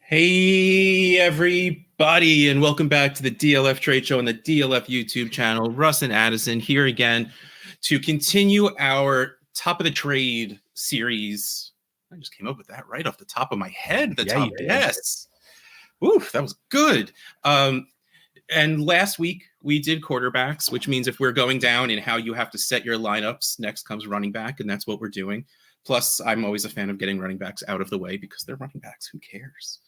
Hey, everybody, and welcome back to the DLF Trade Show on the DLF YouTube channel. Russ and Addison here again to continue our Top of the Trade series. I just came up with that right off the top of my head. Yes. Oof, that was good. And last week we did quarterbacks, which means if we're going down in how you have to set your lineups, next comes running back, and that's what we're doing. Plus, I'm always a fan of getting running backs out of the way because they're running backs. Who cares?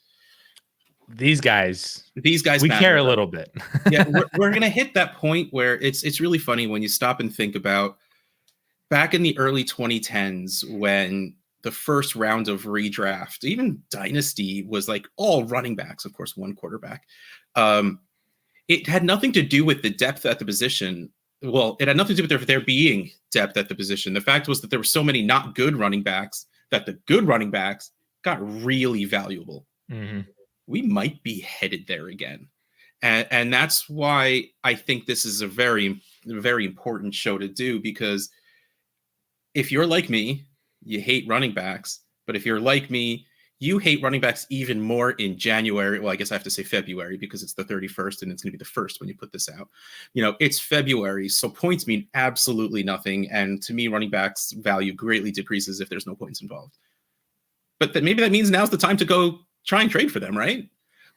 These guys we matter, care a little bit. Yeah, we're gonna hit that point where it's really funny when you stop and think about back in the early 2010s when the first round of redraft, even Dynasty, was like all running backs, of course, one quarterback. It had nothing to do with the depth at the position. Well, it had nothing to do with there being depth at the position. The fact was that there were so many not good running backs that the good running backs got really valuable. Mm-hmm. We might be headed there again. And that's why I think this is a very, very important show to do, because if you're like me, you hate running backs. But if you're like me, you hate running backs even more in January. Well, I guess I have to say February because it's the 31st and it's going to be the 1st when you put this out. You know, it's February, so points mean absolutely nothing. And to me, running backs value greatly decreases if there's no points involved. But maybe that means now's the time to go try and trade for them, right?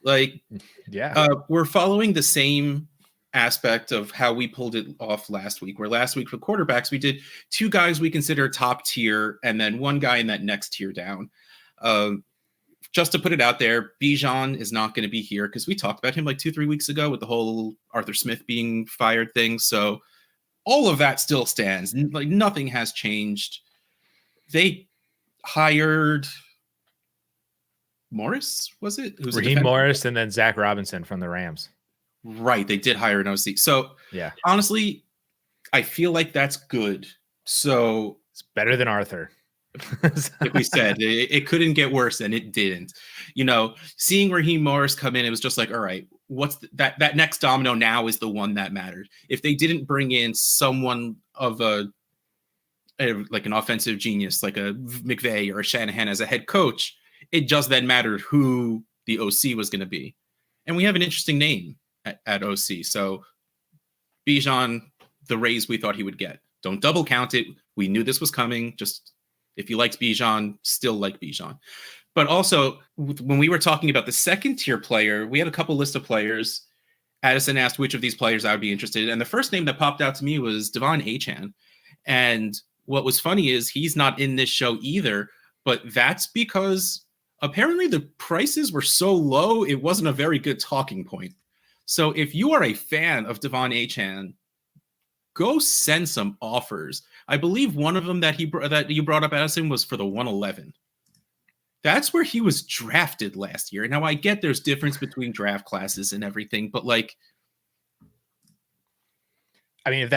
Like, yeah, we're following the same aspect of how we pulled it off last week, where last week for quarterbacks, we did two guys we consider top tier and then one guy in that next tier down. Just to put it out there, Bijan is not going to be here because we talked about him like 2-3 weeks ago with the whole Arthur Smith being fired thing. So all of that still stands. Like, nothing has changed. They hired Morris, was it? Raheem Morris and then Zach Robinson from the Rams. Right. They did hire an OC. So yeah, honestly, I feel like that's good. So it's better than Arthur. Like we said, it couldn't get worse, and it didn't. You know, seeing Raheem Morris come in, it was just like, all right, what's that next domino now is the one that mattered. If they didn't bring in someone of like an offensive genius, like a McVay or a Shanahan as a head coach, it just then mattered who the OC was going to be. And we have an interesting name at OC. So Bijan, the raise we thought he would get. Don't double count it. We knew this was coming. Just if you liked Bijan, still like Bijan. But also, when we were talking about the second tier player, we had a couple list of players. Addison asked which of these players I would be interested in. And the first name that popped out to me was Devon Achane. And what was funny is he's not in this show either, but that's because apparently the prices were so low, it wasn't a very good talking point. So if you are a fan of Devon Achane, go send some offers. I believe one of them that you brought up, Addison, was for the 111. That's where he was drafted last year. Now, I get there's difference between draft classes and everything, but like, I mean,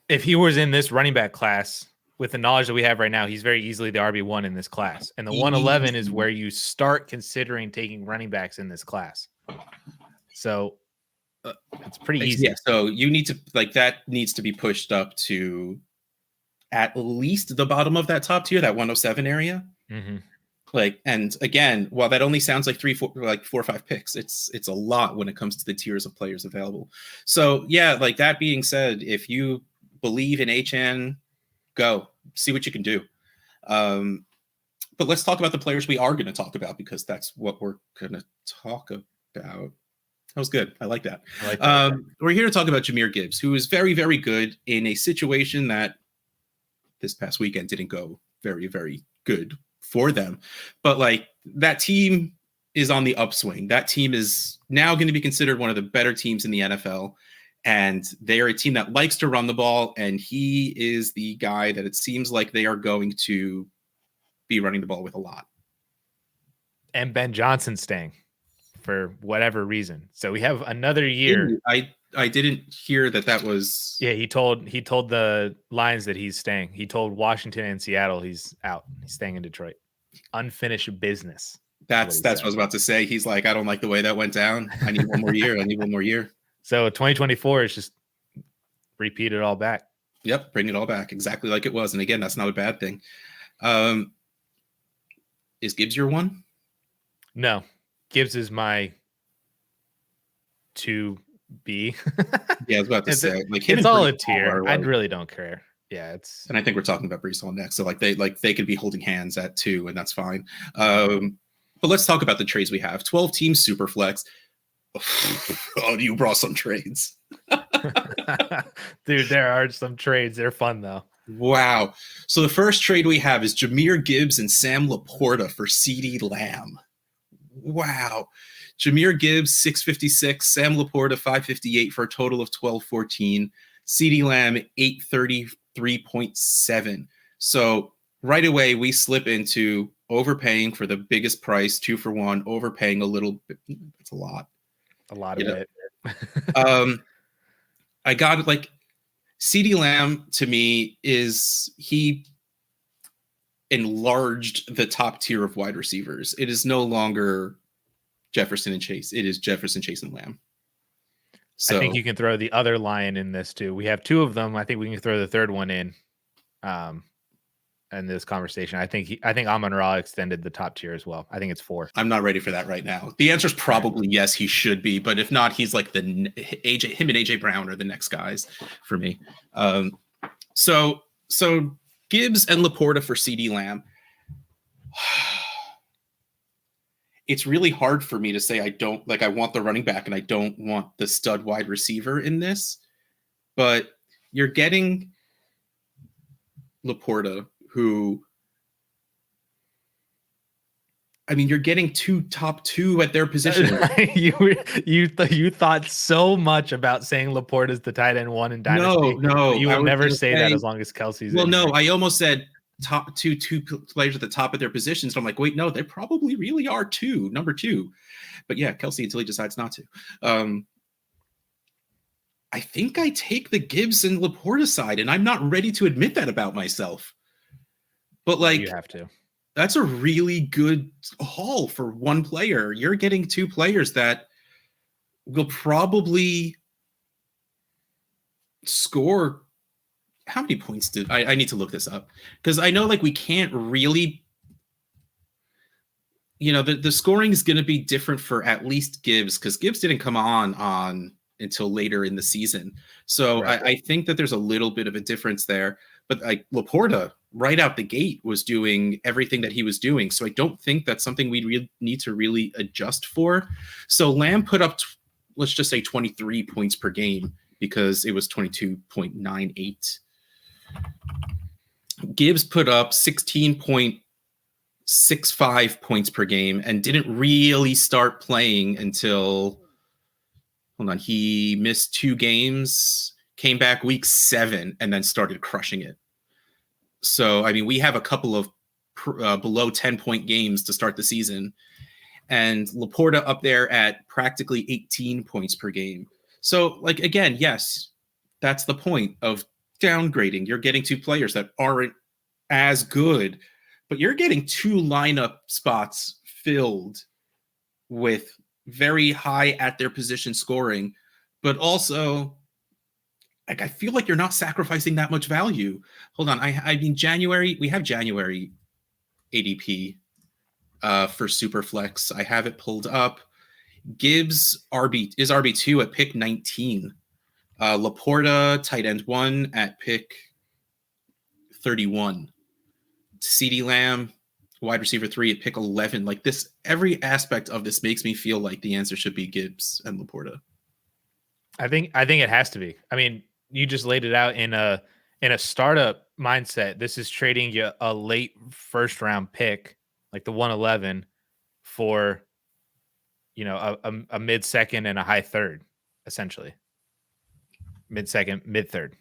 if he was in this running back class with the knowledge that we have right now, he's very easily the RB1 in this class. And the 111 is where you start considering taking running backs in this class. So it's pretty easy. Yeah, so you need to, like, that needs to be pushed up to at least the bottom of that top tier, that 107 area. Mm-hmm. Like, and again, while that only sounds like 4 or 5 picks, it's a lot when it comes to the tiers of players available. So yeah, like, that being said, if you believe in Achane, go see what you can do. But let's talk about the players we are going to talk about, because that's what we're going to talk about. That was good. I like that. We're here to talk about Jahmyr Gibbs, who is very, very good in a situation that this past weekend didn't go very, very good for them. But like, that team is on the upswing. That team is now going to be considered one of the better teams in the NFL. And they are a team that likes to run the ball. And he is the guy that it seems like they are going to be running the ball with a lot. And Ben Johnson's staying for whatever reason. So we have another year. I didn't hear that was. Yeah, he told the Lions that he's staying. He told Washington and Seattle he's out. He's staying in Detroit. Unfinished business. That's what I was about to say. He's like, I don't like the way that went down. I need one more year. I need one more year. So 2024 is just repeat it all back. Yep, bring it all back exactly like it was. And again, that's not a bad thing. Is Gibbs your one? No, Gibbs is my 2B. Yeah, I was about to say, like, him It's and all a Breece Hall tier. are, I like, really don't care. Yeah, it's. and I think we're talking about Breece Hall next. So they could be holding hands at 2, and that's fine. But let's talk about the trades we have. 12 teams super flex. Oh, you brought some trades. Dude, there are some trades. They're fun though. Wow. So the first trade we have is Jahmyr Gibbs and Sam Laporta for CeeDee Lamb. Wow. Jahmyr Gibbs, 656, Sam Laporta, 558 for a total of 1214. CeeDee Lamb, 833.7. So right away, we slip into overpaying for the biggest price, 2 for 1, overpaying a little bit. That's a lot. A lot of it. I got it. Like, CeeDee Lamb to me he enlarged the top tier of wide receivers. It is no longer Jefferson and Chase. It is Jefferson, Chase, and Lamb. So I think you can throw the other lion in this too. We have 2 of them. I think we can throw the third one in this conversation. I think Amon-Ra extended the top tier as well. I think it's 4. I'm not ready for that right now. The answer is probably yes, he should be, but if not, he's like him and AJ Brown are the next guys for me. So Gibbs and Laporta for CeeDee Lamb. It's really hard for me to say I want the running back and I don't want the stud wide receiver in this, but you're getting Laporta, who, I mean, you're getting top two at their position. you thought so much about saying Laporta's the tight end 1 in Dynasty. No, you will never say that as long as Kelsey's. Well, no, I almost said top two players at the top of their positions. So I'm like, wait, no, they probably really are number 2. But yeah, Kelsey until he decides not to. I think I take the Gibbs and Laporta side, and I'm not ready to admit that about myself. But like, you have to. That's a really good haul for one player. You're getting 2 players that will probably score. How many points did I need to look this up? Because I know, like, we can't really, the scoring is going to be different for at least Gibbs, because Gibbs didn't come on until later in the season. So right. I think that there's a little bit of a difference there. But like Laporta, right out the gate, was doing everything that he was doing. So I don't think that's something we need to really adjust for. So Lamb put up, let's just say 23 points per game, because it was 22.98. Gibbs put up 16.65 points per game and didn't really start playing until, he missed 2 games, came back week 7, and then started crushing it. So, I mean, we have a couple of below 10-point games to start the season, and Laporta up there at practically 18 points per game. So, like, again, yes, that's the point of downgrading. You're getting 2 players that aren't as good, but you're getting 2 lineup spots filled with very high at their position scoring, but also, like, I feel like you're not sacrificing that much value. Hold on. I mean, January, we have January ADP for Superflex. I have it pulled up. Gibbs is RB2 at pick 19. Laporta, tight end 1 at pick 31. CeeDee Lamb, wide receiver 3 at pick 11. Like, this, every aspect of this makes me feel like the answer should be Gibbs and Laporta. I think it has to be. I mean, you just laid it out in a startup mindset. This is trading you a late first round pick, like the 111, for a mid second and a high third, essentially. Mid second, mid third,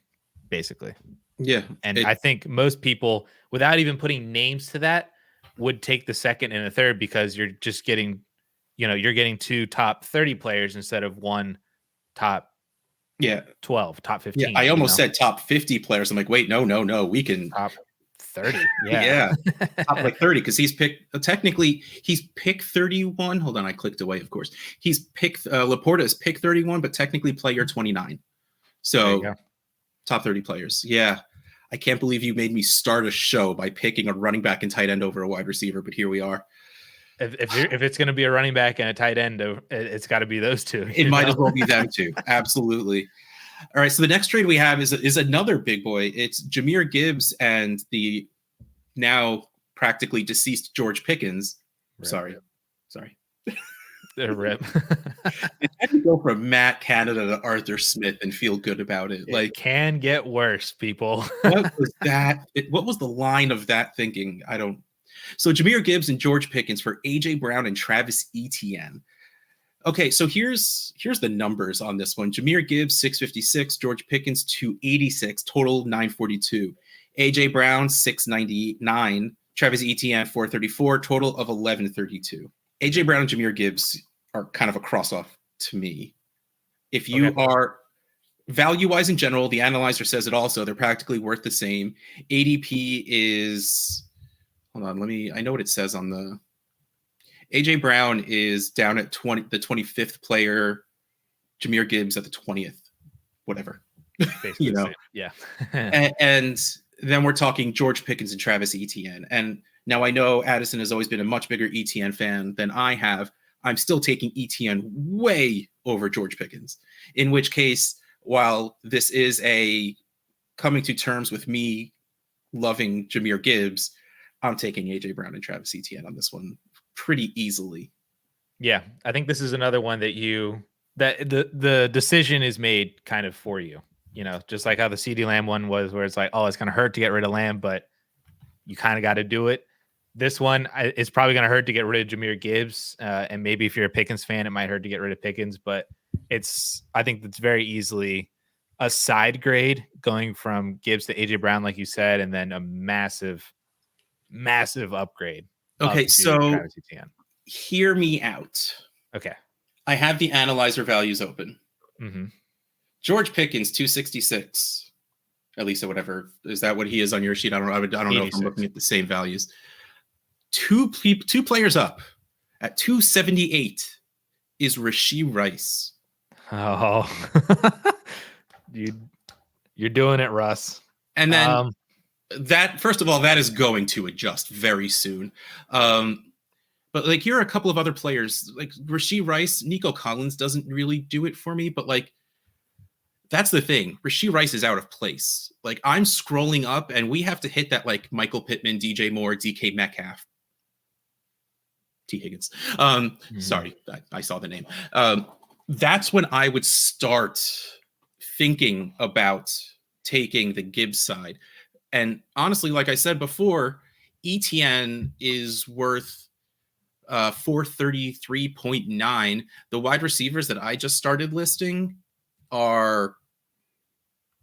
basically. Yeah. And I think most people, without even putting names to that, would take the second and a third, because you're just getting, you're getting 2 top 30 players instead of 1 top 12, top 15. Yeah, I almost said top 50 players. I'm like, wait, no, we can top 30. Yeah. Yeah. Top like 30, because he's pick 31. Hold on, I clicked away, of course. He's picked Laporta is pick 31, but technically player 29. So top 30 players. Yeah. I can't believe you made me start a show by picking a running back and tight end over a wide receiver, but here we are. if it's going to be a running back and a tight end, it's got to be those two. It might as well be them two. Absolutely. All right. So the next trade we have is another big boy. It's Jahmyr Gibbs and the now practically deceased George Pickens. Rip. Sorry. Rip. It had to go from Matt Canada to Arthur Smith and feel good about it. Like, it can get worse, people. What was that? What was the line of that thinking? So Jahmyr Gibbs and George Pickens for AJ Brown and Travis Etienne. Okay, so here's the numbers on this one. Jahmyr Gibbs 656, George Pickens 286, total 942. AJ Brown 699, Travis Etienne 434, total of 1132. AJ Brown and Jahmyr Gibbs are kind of a cross-off to me. If you are value-wise in general, the analyzer says it also. They're practically worth the same. ADP is... Hold on, I know what it says on the... AJ Brown is down at the 25th player. Jahmyr Gibbs at the 20th. Whatever. Basically, yeah. and then we're talking George Pickens and Travis Etienne. And now I know Addison has always been a much bigger Etienne fan than I have. I'm still taking Etienne way over George Pickens. In which case, while this is a coming to terms with me loving Jahmyr Gibbs, I'm taking AJ Brown and Travis Etienne on this one pretty easily. Yeah, I think this is another one that the decision is made kind of for you. Just like how the CeeDee Lamb one was, where it's like, oh, it's going to hurt to get rid of Lamb, but you kind of got to do it. This one, it's probably going to hurt to get rid of Jahmyr Gibbs. And maybe if you're a Pickens fan, it might hurt to get rid of Pickens, but I think it's very easily a side grade going from Gibbs to AJ Brown, like you said, and then a massive upgrade. Okay, so hear me out. Okay. I have the analyzer values open. Mm-hmm. George Pickens, 266. At least, whatever. Is that what he is on your sheet? I don't know if I'm looking at the same values. Two players up at 278 is Rashee Rice. Oh, you're doing it, Russ. And then that, first of all, that is going to adjust very soon. But like, here are a couple of other players like Rashee Rice. Nico Collins doesn't really do it for me, but like, that's the thing. Rashee Rice is out of place. Like, I'm scrolling up and we have to hit that like Michael Pittman, DJ Moore, DK Metcalf, T. Higgins. Sorry, I saw the name. That's when I would start thinking about taking the Gibbs side. And honestly, like I said before, ETN is worth 433.9. The wide receivers that I just started listing are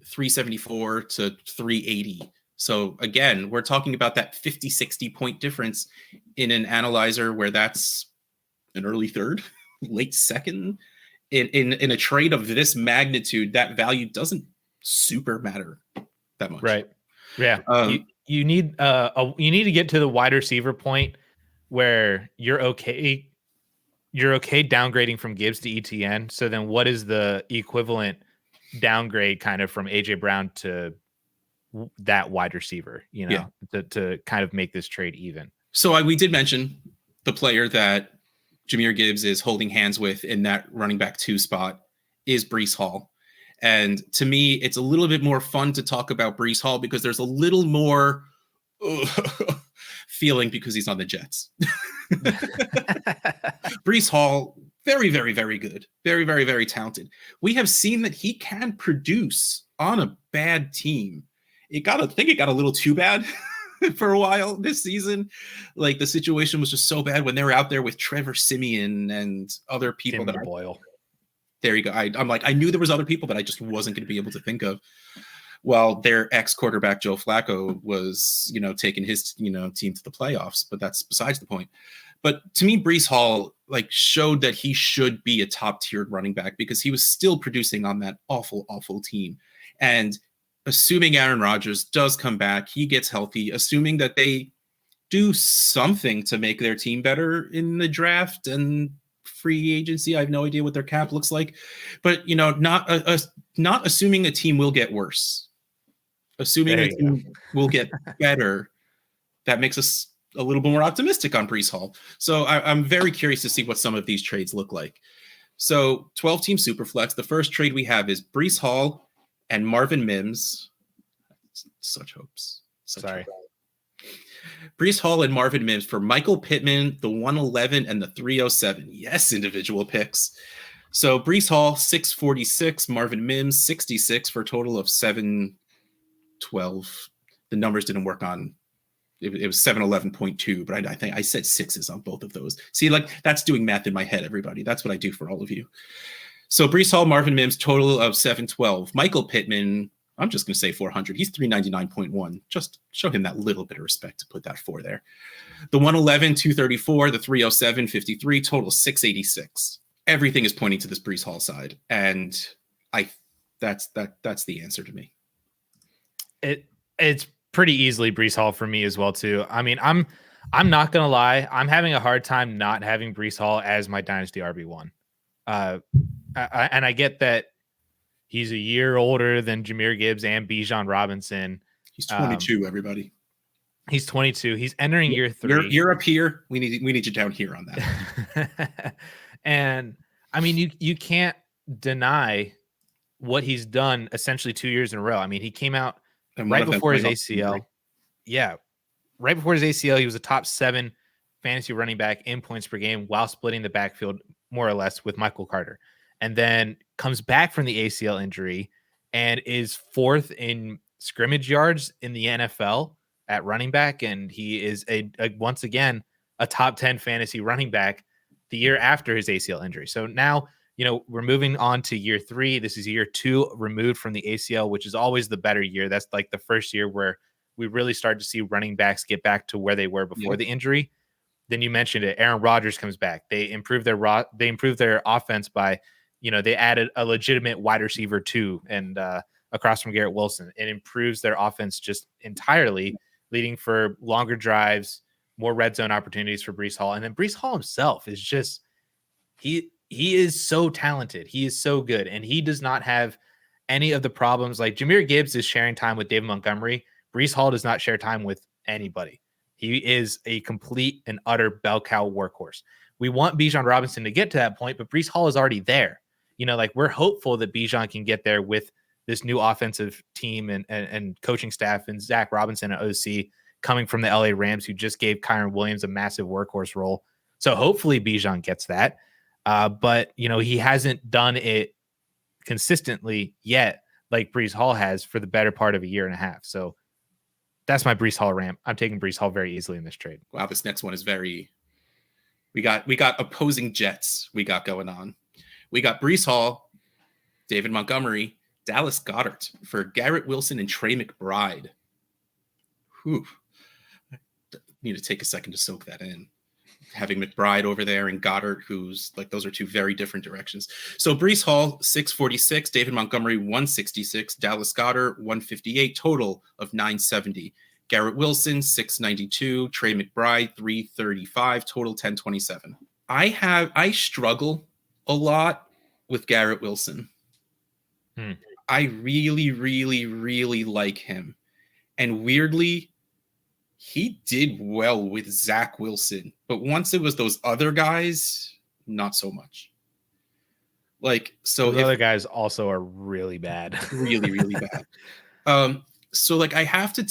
374 to 380. So again, we're talking about that 50, 60 point difference in an analyzer where that's an early third, late second. In a trade of this magnitude, that value doesn't super matter that much. Right. Yeah. You need to get to the wide receiver point where you're okay downgrading from Gibbs to ETN. So then what is the equivalent downgrade kind of from AJ Brown to that wide receiver, to kind of make this trade even? So we did mention the player that Jahmyr Gibbs is holding hands with in that running back 2 spot is Breece Hall. And to me, it's a little bit more fun to talk about Breece Hall because there's a little more feeling because he's on the Jets. Breece Hall, very, very, very good. Very, very, very talented. We have seen that he can produce on a bad team. I think it got a little too bad for a while this season. Like, the situation was just so bad when they were out there with Trevor Siemian and other people Boyle. There you go. I'm like, I knew there was other people that I just wasn't going to be able to think of. Well, their ex-quarterback Joe Flacco was, taking his, team to the playoffs, but that's besides the point. But to me, Breece Hall showed that he should be a top-tiered running back because he was still producing on that awful, awful team. And assuming Aaron Rodgers does come back, he gets healthy, assuming that they do something to make their team better in the draft and free agency. I have no idea what their cap looks like, but not assuming a team will get worse, assuming a team will get better. That makes us a little bit more optimistic on Breece Hall. So I'm very curious to see what some of these trades look like. So 12-team Superflex. The first trade we have is Breece Hall and Marvin Mims. Such hopes. Sorry. Breece Hall and Marvin Mims for Michael Pittman, the 111 and the 307. Yes, individual picks. So Breece Hall, 646. Marvin Mims, 66 for a total of 712. The numbers didn't work on. It was 711.2, but I think I said sixes on both of those. See, like that's doing math in my head, everybody. That's what I do for all of you. So Breece Hall, Marvin Mims, total of 712. Michael Pittman, I'm just going to say 400. He's 399.1. Just show him that little bit of respect to put that 4 there. The 111, 234. The 307, 53. Total 686. Everything is pointing to this Breece Hall side, and that's the answer to me. It's pretty easily Breece Hall for me as well too. I mean, I'm not gonna lie, I'm having a hard time not having Breece Hall as my Dynasty RB1. And I get that he's a year older than Jahmyr Gibbs and Bijan Robinson. He's 22, everybody. He's 22. He's entering year 3. You're up here. We need you down here on that. And I mean, you can't deny what he's done essentially 2 years in a row. I mean, he came out right before his ACL. Yeah. Right before his ACL, he was a top 7 fantasy running back in points per game while splitting the backfield more or less with Michael Carter. And then comes back from the ACL injury and is 4th in scrimmage yards in the NFL at running back. And he is once again, a top 10 fantasy running back the year after his ACL injury. So now, we're moving on to year 3. This is year 2 removed from the ACL, which is always the better year. That's like the first year where we really start to see running backs get back to where they were before the injury. Then you mentioned it. Aaron Rodgers comes back. They improved their offense by, they added a legitimate wide receiver too, and across from Garrett Wilson. It improves their offense just entirely, leading for longer drives, more red zone opportunities for Breece Hall. And then Breece Hall himself is just, he is so talented. He is so good. And he does not have any of the problems. Like Jahmyr Gibbs is sharing time with David Montgomery. Breece Hall does not share time with anybody. He is a complete and utter bell cow workhorse. We want Bijan Robinson to get to that point, but Breece Hall is already there. We're hopeful that Bijan can get there with this new offensive team and coaching staff and Zach Robinson at OC coming from the LA Rams, who just gave Kyron Williams a massive workhorse role. So hopefully Bijan gets that. But he hasn't done it consistently yet, like Breece Hall has for the better part of a year and a half. So that's my Breece Hall rant. I'm taking Breece Hall very easily in this trade. Wow, this next one is we got opposing jets we got going on. We got Breece Hall, David Montgomery, Dallas Goedert for Garrett Wilson and Trey McBride. Whew. I need to take a second to soak that in. Having McBride over there and Goddard, who's like, those are 2 very different directions. So Breece Hall, 646, David Montgomery, 166, Dallas Goedert, 158, total of 970. Garrett Wilson, 692, Trey McBride, 335, total 1027. I struggle a lot with Garrett Wilson. I really, really, really like him. And weirdly, he did well with Zach Wilson, but once it was those other guys, not so much. Other guys also are really bad. Really, really bad. So I have to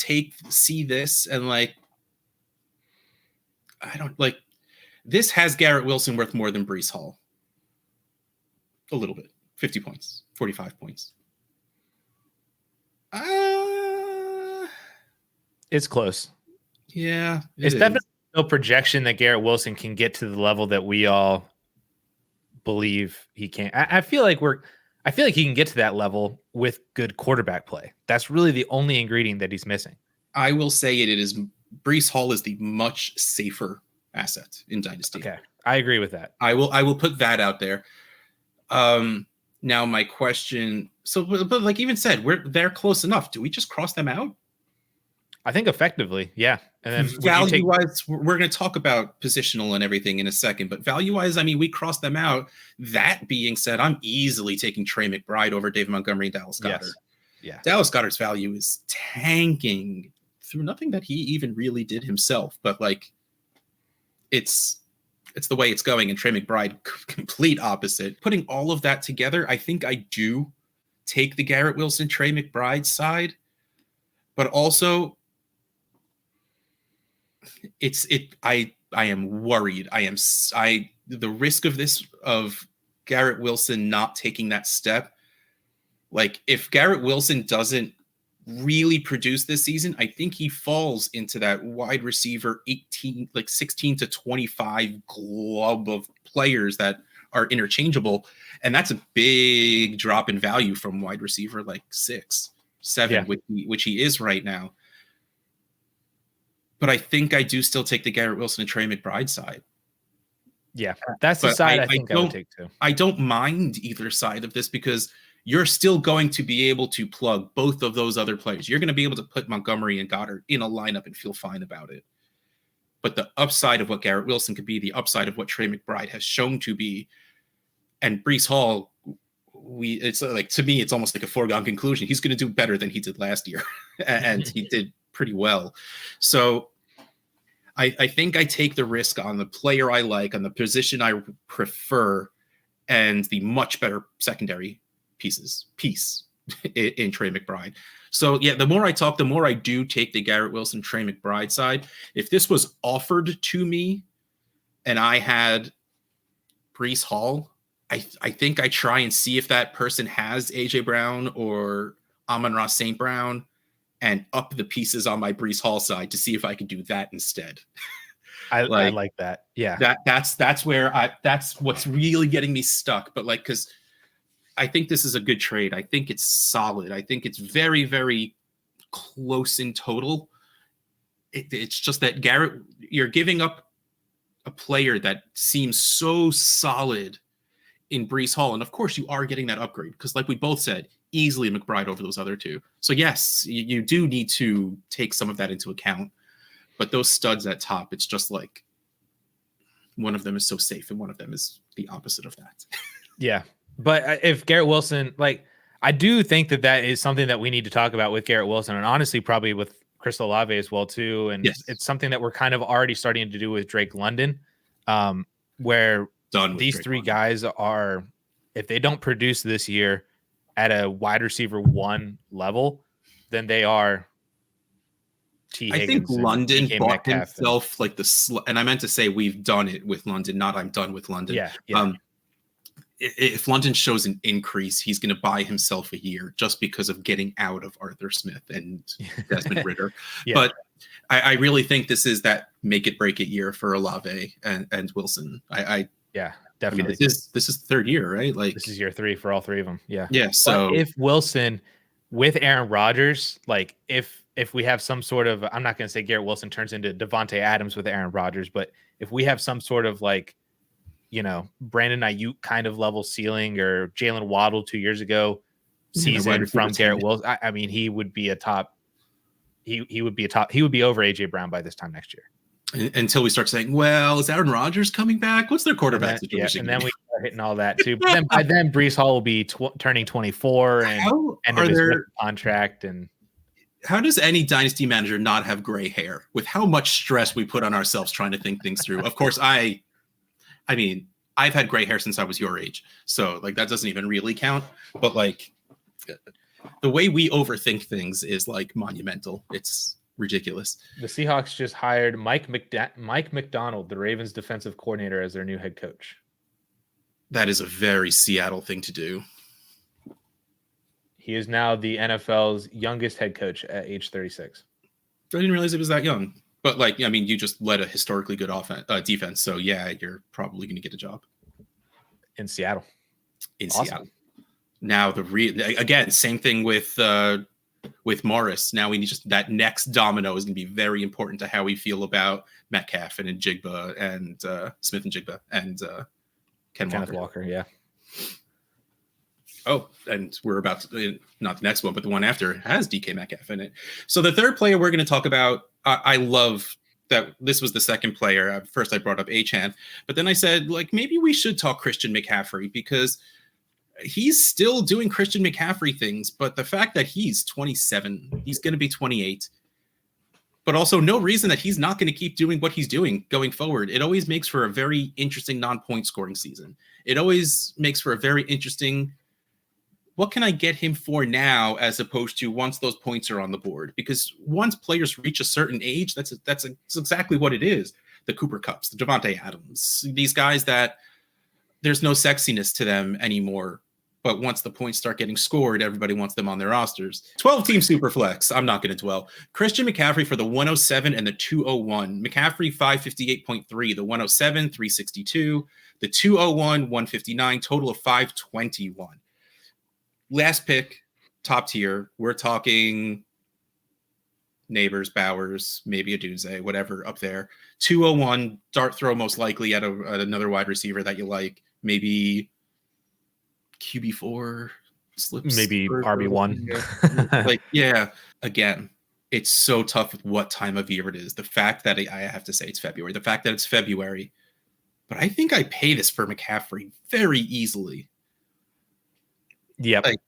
see this and I don't this has Garrett Wilson worth more than Breece Hall. A little bit. 50 points, 45 points. It's close. Yeah, it's definitely no projection that Garrett Wilson can get to the level that we all believe he can. I feel like he can get to that level with good quarterback play. That's really the only ingredient that he's missing. I will say it is Breece Hall is the much safer asset in Dynasty. Okay, I agree with that. I will put that out there. Now my question. So, but like even said, they're close enough. Do we just cross them out? I think effectively, yeah. And then value-wise, we're going to talk about positional and everything in a second. But value-wise, I mean, we crossed them out. That being said, I'm easily taking Trey McBride over David Montgomery and Dallas Goedert. Yes. Yeah. Dallas Goedert's value is tanking through nothing that he even really did himself, but like it's the way it's going. And Trey McBride, complete opposite. Putting all of that together, I think I do take the Garrett Wilson, Trey McBride side, but also I am worried. The risk of this, of Garrett Wilson not taking that step. Like if Garrett Wilson doesn't really produce this season, I think he falls into that wide receiver 16 to 25 club of players that are interchangeable. And that's a big drop in value from wide receiver like 6, 7, which he is right now. But I think I do still take the Garrett Wilson and Trey McBride side. Yeah, that's the side I think I would take too. I don't mind either side of this because you're still going to be able to plug both of those other players. You're going to be able to put Montgomery and Goddard in a lineup and feel fine about it. But the upside of what Garrett Wilson could be, the upside of what Trey McBride has shown to be, and Breece Hall, it's like, to me, it's almost like a foregone conclusion. He's going to do better than he did last year, and he did pretty well. So I think I take the risk on the player I like, on the position I prefer, and the much better secondary piece in Trey McBride. So yeah, the more I talk, the more I do take the Garrett Wilson, Trey McBride side. If this was offered to me and I had Breece Hall, I think I try and see if that person has AJ Brown or Amon-Ra St. Brown, and up the pieces on my Breece Hall side to see if I could do that instead. I like that. Yeah. That's where that's what's really getting me stuck. But like, cause I think this is a good trade. I think it's solid. I think it's very, very close in total. It's just that Garrett, you're giving up a player that seems so solid in Breece Hall. And of course you are getting that upgrade because like we both said, easily McBride over those other two. So yes, you do need to take some of that into account, but those studs at top, it's just like one of them is so safe and one of them is the opposite of that. Yeah. But if Garrett Wilson, like, I do think that is something that we need to talk about with Garrett Wilson, and honestly, probably with Chris Olave as well too. And yes, it's something that we're kind of already starting to do with Drake London, where these Drake three London guys are, if they don't produce this year at a wide receiver 1 level, then they are T. Higgins. I think London bought himself like and I meant to say we've done it with London, not I'm done with London. Yeah. If London shows an increase, he's going to buy himself a year just because of getting out of Arthur Smith and Desmond Ridder. Yeah. But I really think this is that make it break it year for Olave and Wilson. Yeah, definitely. This is the third year, right? Like this is year 3 for all 3 of them. Yeah. Yeah. So but if Wilson with Aaron Rodgers, like if we have some sort of, I'm not going to say Garrett Wilson turns into Devontae Adams with Aaron Rodgers, but if we have some sort of like, you know, Brandon Ayuk kind of level ceiling, or Jalen Waddle 2 years ago season from Garrett Wilson, I mean, he would be a top. He would be over AJ Brown by this time next year. Until we start saying, well, is Aaron Rodgers coming back? What's their quarterback situation? And then we start hitting all that too. But then by then, Breece Hall will be turning 24 and end of his contract. And how does any dynasty manager not have gray hair with how much stress we put on ourselves trying to think things through? Of course, I mean, I've had gray hair since I was your age. So like, that doesn't even really count, but like the way we overthink things is like monumental. It's ridiculous. The Seahawks just hired Mike McDonald, the Ravens defensive coordinator, as their new head coach. That is a very Seattle thing to do. He is now the NFL's youngest head coach at age 36. I didn't realize it was that young. But like, I mean, you just led a historically good defense, so yeah, you're probably going to get a job in Seattle. Seattle. Now again, same thing with Morris. Now we need that next domino is going to be very important to how we feel about Metcalf and Njigba and Smith and Jigba and Kenneth Walker. Yeah. Oh, and we're about to, not the next one, but the one after has DK Metcalf in it. So the third player we're going to talk about, I love that this was the second player. First I brought up Achane, but then I said, like, maybe we should talk Christian McCaffrey because he's still doing Christian McCaffrey things. But the fact that he's 27, he's going to be 28. but also no reason that he's not going to keep doing what he's doing going forward. It always makes for a very interesting non-point scoring season. It always makes for a very interesting, what can I get him for now, as opposed to once those points are on the board? Because once players reach a certain age, that's exactly what it is. The Cooper Kupps, the Devontae Adams, these guys that there's no sexiness to them anymore. But once the points start getting scored, everybody wants them on their rosters. 12-team Superflex. I'm not going to dwell. Christian McCaffrey for the 107 and the 201. McCaffrey 558.3, the 107 362, the 201 159, total of 521. Last pick, top tier. We're talking Neighbors, Bowers, maybe a Dunze, whatever up there. 201 dart throw, most likely at another wide receiver that you like. Maybe QB4 slips. Maybe RB1. Like, yeah, again, it's so tough with what time of year it is. The fact that I have to say it's February, the fact that it's February, but I think I pay this for McCaffrey very easily. Yep. Like,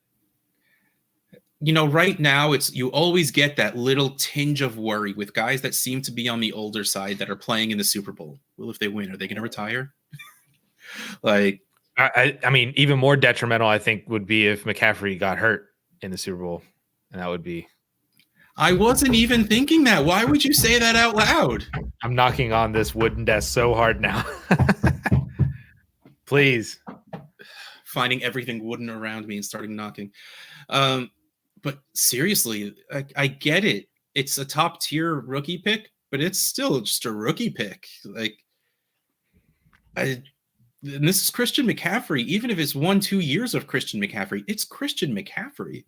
you know, right now you always get that little tinge of worry with guys that seem to be on the older side that are playing in the Super Bowl. Well, if they win, are they going to retire? Like, I mean, even more detrimental, I think, would be if McCaffrey got hurt in the Super Bowl, and that would be. I wasn't even thinking that. Why would you say that out loud? I'm knocking on this wooden desk so hard now. Please. Finding everything wooden around me and starting knocking. But seriously, I get it. It's a top tier rookie pick, but it's still just a rookie pick. Like, and this is Christian McCaffrey. Even if it's 1-2 years of Christian McCaffrey, it's Christian McCaffrey.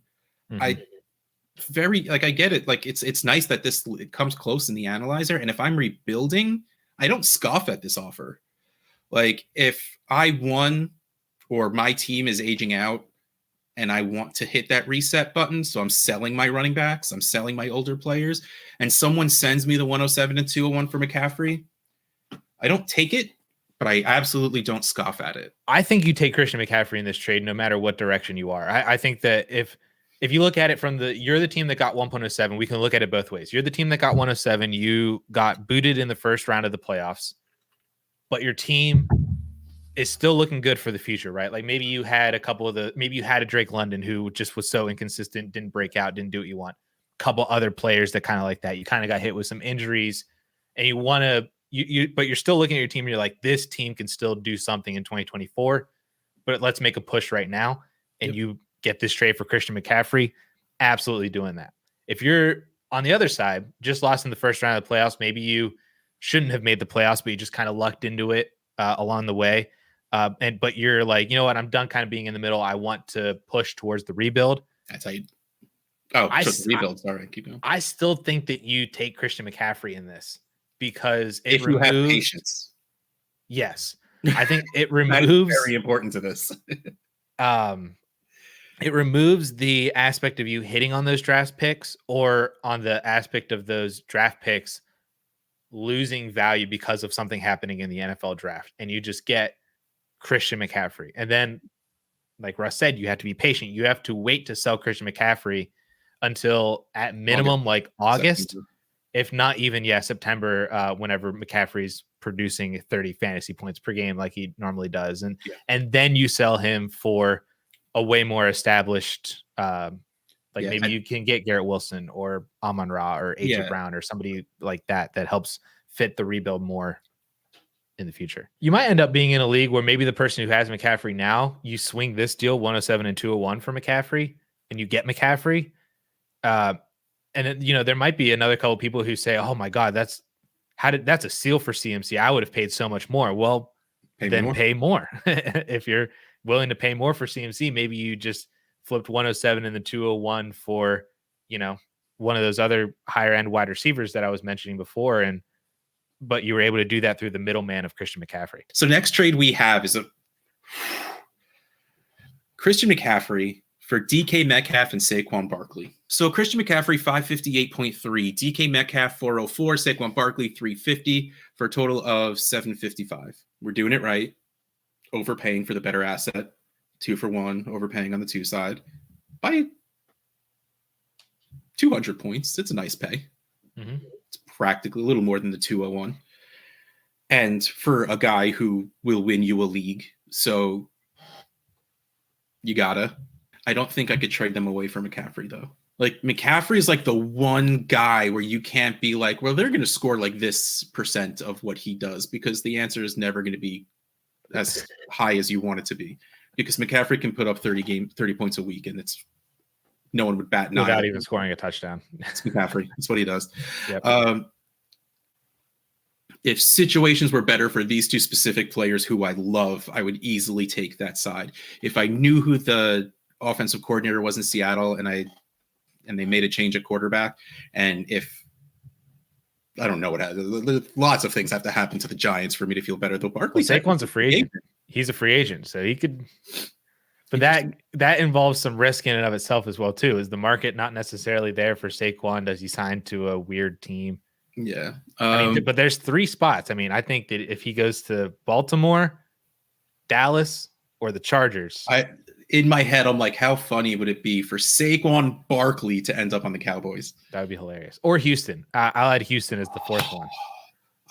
Mm-hmm. I get it. Like, it's nice that it comes close in the analyzer. And if I'm rebuilding, I don't scoff at this offer. Like, if I won or my team is aging out and I want to hit that reset button, so I'm selling my running backs, I'm selling my older players, and someone sends me the 107 and 201 for McCaffrey, I don't take it, but I absolutely don't scoff at it. I think you take Christian McCaffrey in this trade no matter what direction you are. I think that if you look at it from you're the team that got 1.07, we can look at it both ways. You're the team that got 107, you got booted in the first round of the playoffs, but your team is still looking good for the future, right? Like, maybe you had maybe you had a Drake London who just was so inconsistent, didn't break out, didn't do what you want. A couple other players that kind of like that. You kind of got hit with some injuries, and you want to, but you're still looking at your team and you're like, this team can still do something in 2024, but let's make a push right now. And you get this trade for Christian McCaffrey, absolutely doing that. If you're on the other side, just lost in the first round of the playoffs, maybe you shouldn't have made the playoffs, but you just kind of lucked into it along the way. But you're like, you know what? I'm done kind of being in the middle. I want to push towards the rebuild. That's how you. Oh, the rebuild. Sorry, keep going. I still think that you take Christian McCaffrey in this because if you have patience. Yes, I think it removes. Very important to this. It removes the aspect of you hitting on those draft picks or on the aspect of those draft picks losing value because of something happening in the NFL draft, and you just get Christian McCaffrey. And then, like Russ said, you have to be patient. You have to wait to sell Christian McCaffrey until at minimum August, September. If not even September, whenever McCaffrey's producing 30 fantasy points per game like he normally does. And then you sell him for a way more established maybe you can get Garrett Wilson or Amon-Ra or AJ Brown or somebody like that helps fit the rebuild more in the future. You might end up being in a league where maybe the person who has McCaffrey now, you swing this deal 107 and 201 for McCaffrey and you get McCaffrey. And there might be another couple of people who say, oh my God, that's a steal for CMC. I would have paid so much more. Well, pay more. If you're willing to pay more for CMC, maybe you just flipped 107 and the 201 for, one of those other higher end wide receivers that I was mentioning before. But you were able to do that through the middleman of Christian McCaffrey. So next trade we have is a Christian McCaffrey for DK Metcalf and Saquon Barkley. So Christian McCaffrey, 558.3, DK Metcalf, 404, Saquon Barkley, 350 for a total of 755. We're doing it right. Overpaying for the better asset. 2 for 1, overpaying on the 2 side by 200 points. It's a nice pay. Mm-hmm. It's practically a little more than the 201. And for a guy who will win you a league, so you gotta. I don't think I could trade them away for McCaffrey, though. Like, McCaffrey is like the one guy where you can't be like, well, they're going to score like this % of what he does, because the answer is never going to be as high as you want it to be. Because McCaffrey can put up 30 points a week, and it's no one would bat an eye without even scoring a touchdown. It's McCaffrey. That's what he does. Yep. If situations were better for these two specific players who I love, I would easily take that side. If I knew who the offensive coordinator was in Seattle and they made a change at quarterback, and if I don't know what happened, lots of things have to happen to the Giants for me to feel better. Though Barkley, Saquon's a free agent. He's a free agent, so he could. But that involves some risk in and of itself as well too. Is the market not necessarily there for Saquon? Does he sign to a weird team? Yeah. But there's 3 spots. I mean, I think that if he goes to Baltimore, Dallas, or the Chargers, in my head, I'm like, how funny would it be for Saquon Barkley to end up on the Cowboys? That would be hilarious. Or Houston. I'll add Houston as the 4th one.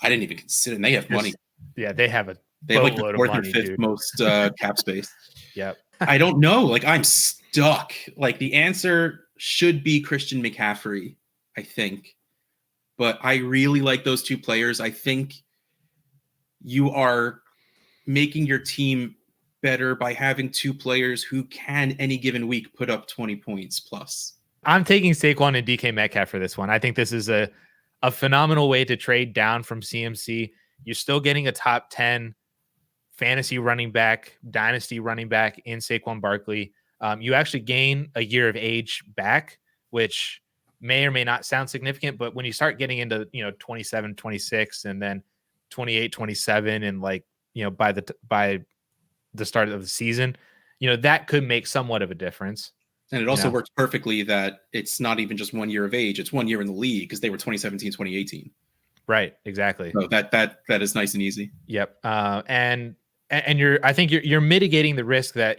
I didn't even consider. And they have money. Yeah, they have like the 4th or 5th most cap space. Yep. I don't know. Like, I'm stuck. Like, the answer should be Christian McCaffrey, I think. But I really like those 2 players. I think you are making your team better by having 2 players who can any given week put up 20 points plus. I'm taking Saquon and DK Metcalf for this one. I think this is a phenomenal way to trade down from CMC. You're still getting a top 10 fantasy running back, dynasty running back in Saquon Barkley. You actually gain a year of age back, which may or may not sound significant, but when you start getting into, 27, 26, and then 28, 27, and like, by the start of the season, that could make somewhat of a difference. And it also works perfectly that it's not even just 1 year of age. It's 1 year in the league, because they were 2017, 2018. Right. Exactly. So that is nice and easy. Yep. And I think you're mitigating the risk that,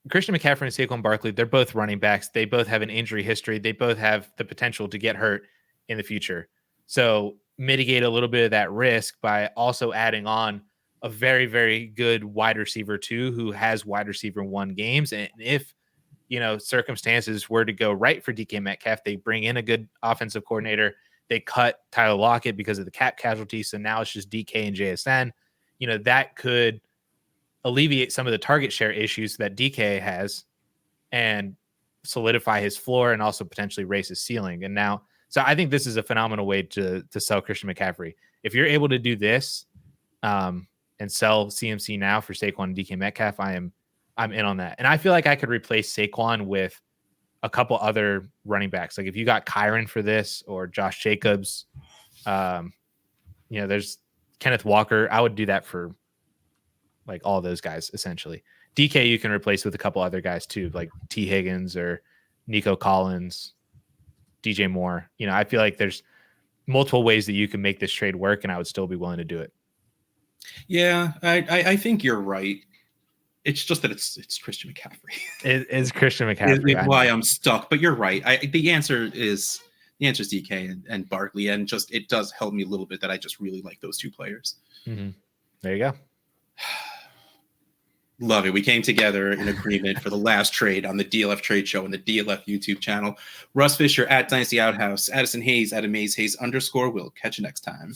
Christian McCaffrey and Saquon Barkley, they're both running backs. They both have an injury history. They both have the potential to get hurt in the future. So mitigate a little bit of that risk by also adding on a very, very good wide receiver too, who has wide receiver 1 games. And if, circumstances were to go right for DK Metcalf, they bring in a good offensive coordinator. They cut Tyler Lockett because of the cap casualty. So now it's just DK and JSN. That could alleviate some of the target share issues that DK has and solidify his floor and also potentially raise his ceiling. And now, so I think this is a phenomenal way to sell Christian McCaffrey. If you're able to do this and sell CMC now for Saquon and DK Metcalf, I'm in on that. And I feel like I could replace Saquon with a couple other running backs. Like if you got Kyron for this or Josh Jacobs, there's Kenneth Walker. I would do that for like all those guys, essentially. DK you can replace with a couple other guys too, like T. Higgins or Nico Collins, DJ Moore. I feel like there's multiple ways that you can make this trade work, and I would still be willing to do it. Yeah, I think you're right. It's just that it's Christian McCaffrey. It is Christian McCaffrey. It's why I'm stuck. But you're right. The answer is DK and Barkley, and just it does help me a little bit that I just really like those 2 players. Mm-hmm. There you go. Love it. We came together in agreement for the last trade on the DLF Trade Show and the DLF YouTube channel. Russ Fisher at Dynasty Outhouse, Addison Hayes at AmazeHayes_. We'll catch you next time.